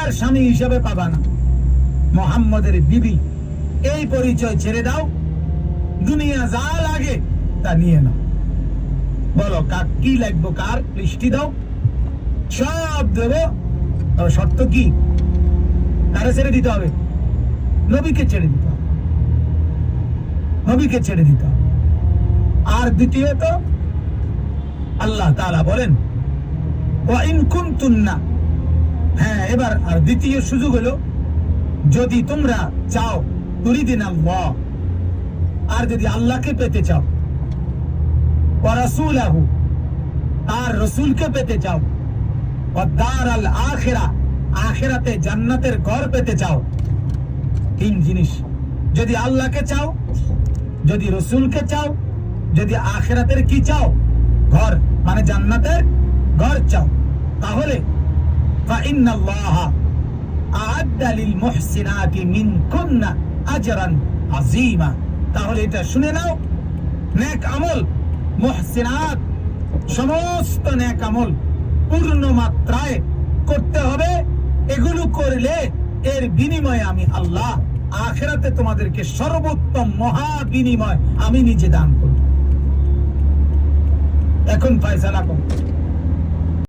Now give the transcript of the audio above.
আর স্বামী হিসেবে পাবা না, মুহাম্মদের বিবি। এই পরিচয় ছেড়ে দাও, দুনিয়া যা লাগে তা নিয়ে নাও। বলো কার কি লাগবে, কার লিস্টি দাও, সব দেবো। তবে শর্ত কি? কারে ছেড়ে দিতে হবে? নবীকে ছেড়ে দিতে হবে, নবীকে ছেড়ে দিতে হবে। আর দ্বিতীয়ত আল্লাহ তাআলা বলেন ওয়া ইন কুনতুন্না, হ্যাঁ এবার আর দ্বিতীয় সুযোগ হলো, যদি তোমরা চাও তুরিদিনাল্লাহ, আর যদি আল্লাহকে পেতে চাও, ওয়া রাসূলাহু, আর রাসূলকে পেতে চাও, ওয়া দারাল আখিরা, আখিরাতে জান্নাতের ঘর পেতে চাও। তিন জিনিস, যদি আল্লাহকে চাও, যদি রাসূলকে চাও, যদি আখিরাতের কি চাও, ঘর মানে জান্নাতের ঘর চাও, তাহলে ফাইন্নাল্লাহা আ'আদ্দা লিল মুহসিনাতি মিনকুন্না আজরান আযীমা। তাহলে এটা শুনে নাও, নেক আমল, মুহসিনাত, সমস্ত নেক আমল পূর্ণ মাত্রায় করতে হবে। এগুলো করলে এর বিনিময়ে আমি আল্লাহ আখিরাতে তোমাদেরকে সর্বোত্তম মহা বিনিময় আমি নিজে দান করব। এখন ফয়সালা করো।